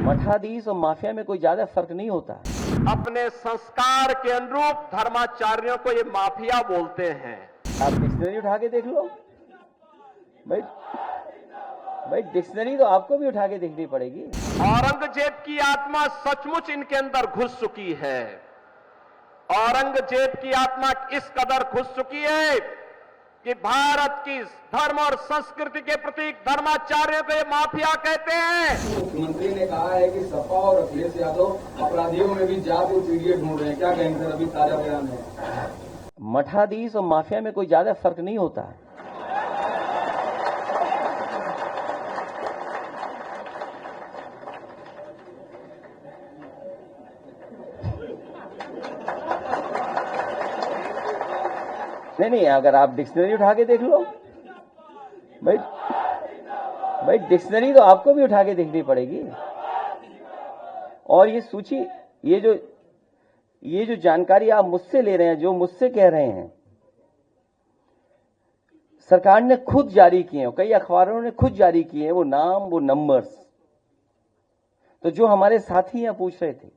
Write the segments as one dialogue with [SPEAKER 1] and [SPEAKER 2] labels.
[SPEAKER 1] मठाधीश और माफिया में कोई ज्यादा फर्क नहीं होता।
[SPEAKER 2] अपने संस्कार के अनुरूप धर्माचार्यों को ये माफिया बोलते हैं।
[SPEAKER 1] आप डिक्शनरी उठा के देख लो भाई डिक्शनरी तो आपको भी उठा के देखनी पड़ेगी।
[SPEAKER 2] औरंगजेब की आत्मा सचमुच इनके अंदर घुस चुकी है। औरंगजेब की आत्मा इस कदर घुस चुकी है कि भारत की धर्म और संस्कृति के प्रतीक धर्माचार्यों को ये माफिया कहते हैं।
[SPEAKER 3] मुख्यमंत्री ने कहा है कि सपा और अखिलेश यादव अपराधियों में भी जादू पीढ़ी ढूंढ रहे हैं, क्या कहेंगे सर? अभी ताजा बयान है।
[SPEAKER 1] मठाधीश और माफिया में कोई ज्यादा फर्क नहीं होता। नहीं, अगर आप डिक्शनरी उठा के देख लो भाई डिक्शनरी तो आपको भी उठा के देखनी पड़ेगी। और ये सूची, ये जो जानकारी आप मुझसे ले रहे हैं, जो मुझसे कह रहे हैं, सरकार ने खुद जारी किए हैं, कई अखबारों ने खुद जारी किए हैं वो नाम, वो नंबर्स। तो जो हमारे साथी यहाँ पूछ रहे थे,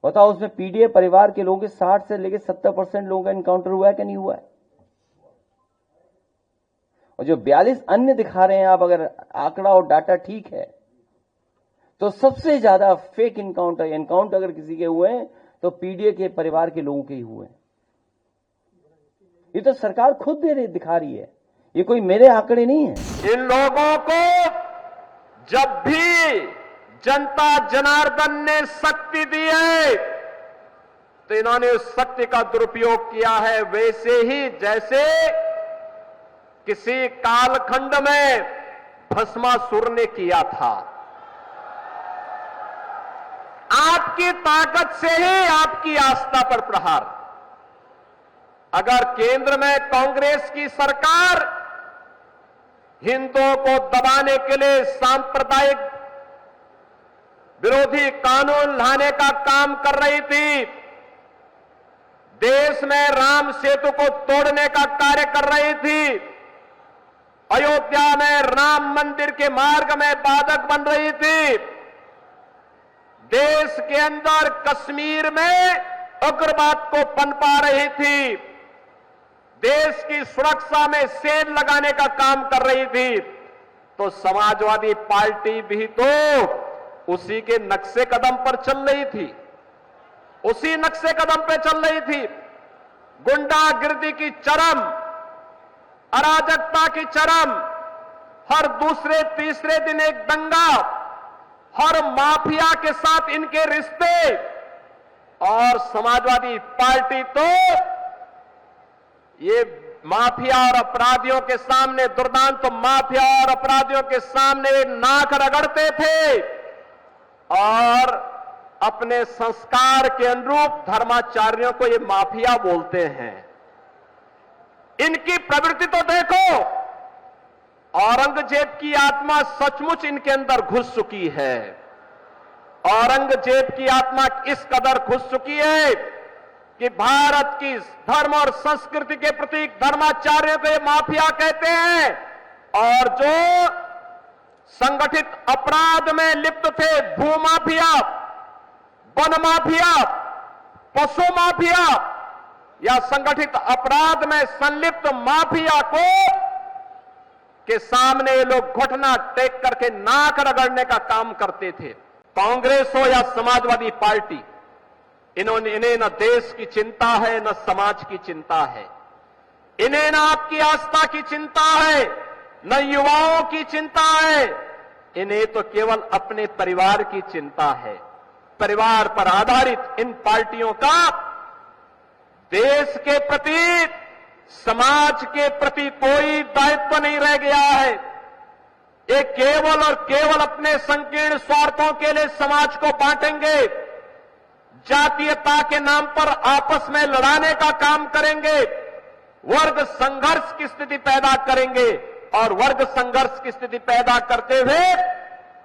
[SPEAKER 1] बताओ उसमें पीडीए परिवार के लोगों के 60 से लेकर 70% लोगों का एनकाउंटर हुआ है कि नहीं हुआ है? और जो 42 अन्य दिखा रहे हैं आप, अगर आंकड़ा और डाटा ठीक है, तो सबसे ज्यादा फेक एनकाउंटर अगर किसी के हुए हैं तो पीडीए के परिवार के लोगों के ही हुए हैं। ये तो सरकार खुद दिखा रही है, ये कोई मेरे आंकड़े नहीं है।
[SPEAKER 2] इन लोगों को जब भी जनता जनार्दन ने शक्ति दी है तो इन्होंने उस शक्ति का दुरुपयोग किया है, वैसे ही जैसे किसी कालखंड में भस्मासुर ने किया था। आपकी ताकत से ही आपकी आस्था पर प्रहार। अगर केंद्र में कांग्रेस की सरकार हिंदुओं को दबाने के लिए सांप्रदायिक विरोधी कानून लाने का काम कर रही थी, देश में राम सेतु को तोड़ने का कार्य कर रही थी, अयोध्या में राम मंदिर के मार्ग में बाधक बन रही थी, देश के अंदर कश्मीर में उग्रवाद को पनपा रही थी, देश की सुरक्षा में सेल लगाने का काम कर रही थी, तो समाजवादी पार्टी भी तो उसी के नक्शे कदम पर चल रही थी, उसी नक्शे कदम पे चल रही थी। गुंडागिर्दी की चरम, अराजकता की चरम, हर दूसरे तीसरे दिन एक दंगा, हर माफिया के साथ इनके रिश्ते। और समाजवादी पार्टी तो ये माफिया और अपराधियों के सामने, दुर्दांत माफिया और अपराधियों के सामने नाक रगड़ते थे और अपने संस्कार के अनुरूप धर्माचार्यों को ये माफिया बोलते हैं। इनकी प्रवृत्ति तो देखो, औरंगजेब की आत्मा सचमुच इनके अंदर घुस चुकी है। औरंगजेब की आत्मा इस कदर घुस चुकी है कि भारत की धर्म और संस्कृति के प्रतीक धर्माचार्यों को ये माफिया कहते हैं। और जो संगठित अपराध में लिप्त थे, भूमाफिया, वन माफिया, पशु माफिया या संगठित अपराध में संलिप्त माफिया को के सामने ये लोग घुटना टेक करके नाक रगड़ने का काम करते थे। कांग्रेस हो या समाजवादी पार्टी, इन्हें न देश की चिंता है, न समाज की चिंता है, इन्हें न आपकी आस्था की चिंता है, न युवाओं की चिंता है, इन्हें तो केवल अपने परिवार की चिंता है। परिवार पर आधारित इन पार्टियों का देश के प्रति, समाज के प्रति कोई दायित्व नहीं रह गया है। ये केवल और केवल अपने संकीर्ण स्वार्थों के लिए समाज को बांटेंगे, जातीयता के नाम पर आपस में लड़ाने का काम करेंगे, वर्ग संघर्ष की स्थिति पैदा करेंगे और वर्ग संघर्ष की स्थिति पैदा करते हुए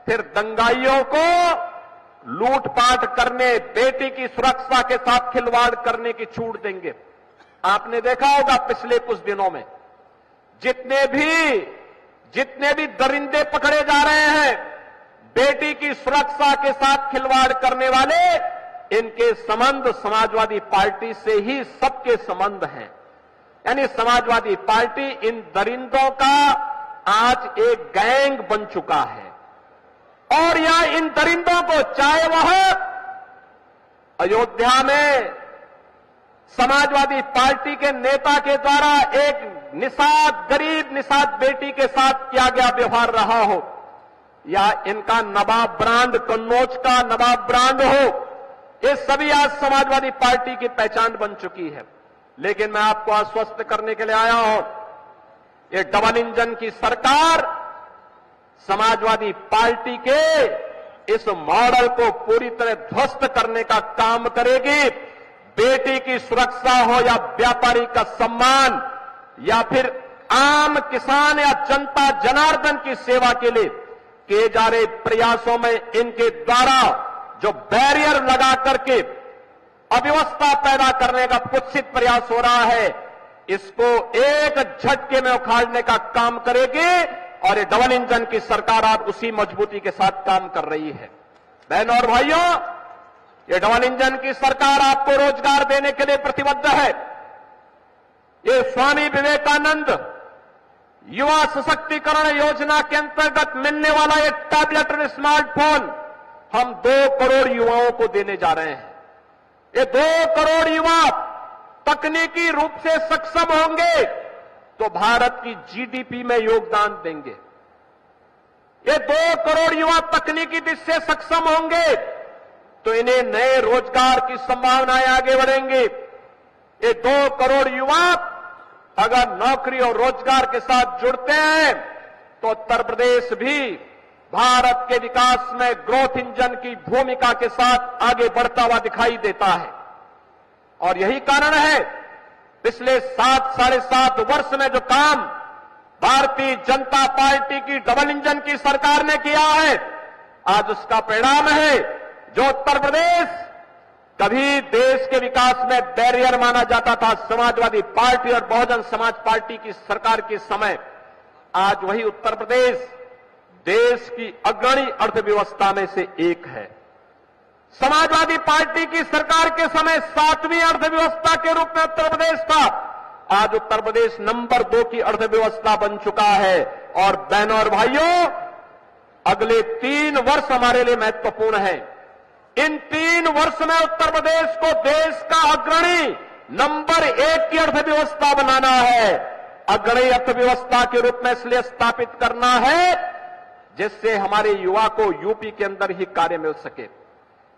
[SPEAKER 2] फिर दंगाइयों को लूटपाट करने, बेटी की सुरक्षा के साथ खिलवाड़ करने की छूट देंगे। आपने देखा होगा पिछले कुछ दिनों में जितने भी दरिंदे पकड़े जा रहे हैं, बेटी की सुरक्षा के साथ खिलवाड़ करने वाले, इनके संबंध समाजवादी पार्टी से ही सबके संबंध हैं। यानी समाजवादी पार्टी इन दरिंदों का आज एक गैंग बन चुका है और यहां इन दरिंदों को, चाहे वह अयोध्या में समाजवादी पार्टी के नेता के द्वारा एक निषाद, गरीब निषाद बेटी के साथ किया गया व्यवहार रहा हो, या इनका नवाब ब्रांड, कन्नौज का नवाब ब्रांड हो, ये सभी आज समाजवादी पार्टी की पहचान बन चुकी है। लेकिन मैं आपको आश्वस्त करने के लिए आया हूं, ये डबल इंजन की सरकार समाजवादी पार्टी के इस मॉडल को पूरी तरह ध्वस्त करने का काम करेगी। बेटी की सुरक्षा हो या व्यापारी का सम्मान या फिर आम किसान या जनता जनार्दन की सेवा के लिए किए जा रहे प्रयासों में इनके द्वारा जो बैरियर लगा करके अव्यवस्था पैदा करने का कुत्सित प्रयास हो रहा है, इसको एक झटके में उखाड़ने का काम करेगी और ये डबल इंजन की सरकार आज उसी मजबूती के साथ काम कर रही है। बहनों और भाइयों, ये डबल इंजन की सरकार आपको रोजगार देने के लिए प्रतिबद्ध है। ये स्वामी विवेकानंद युवा सशक्तिकरण योजना के अंतर्गत मिलने वाला ये टैबलेट और स्मार्टफोन हम 2 करोड़ युवाओं को देने जा रहे हैं। ये 2 करोड़ युवा तकनीकी रूप से सक्षम होंगे तो भारत की जीडीपी में योगदान देंगे। ये 2 करोड़ युवा तकनीकी दृष्टि से सक्षम होंगे तो इन्हें नए रोजगार की संभावनाएं आगे बढ़ेंगी। ये 2 करोड़ युवा अगर नौकरी और रोजगार के साथ जुड़ते हैं तो उत्तर प्रदेश भी भारत के विकास में ग्रोथ इंजन की भूमिका के साथ आगे बढ़ता हुआ दिखाई देता है। और यही कारण है पिछले 7-7.5 वर्ष में जो काम भारतीय जनता पार्टी की डबल इंजन की सरकार ने किया है, आज उसका परिणाम है जो उत्तर प्रदेश कभी देश के विकास में बैरियर माना जाता था समाजवादी पार्टी और बहुजन समाज पार्टी की सरकार के समय, आज वही उत्तर प्रदेश देश की अग्रणी अर्थव्यवस्था में से एक है। समाजवादी पार्टी की सरकार के समय 7वीं अर्थव्यवस्था के रूप में उत्तर प्रदेश था, आज उत्तर प्रदेश नंबर 2 की अर्थव्यवस्था बन चुका है। और बहनों और भाइयों, अगले 3 वर्ष हमारे लिए महत्वपूर्ण है। इन 3 वर्ष में उत्तर प्रदेश को देश का अग्रणी नंबर 1 की अर्थव्यवस्था बनाना है। अग्रणी अर्थव्यवस्था के रूप में इसलिए स्थापित करना है जिससे हमारे युवा को यूपी के अंदर ही कार्य मिल सके।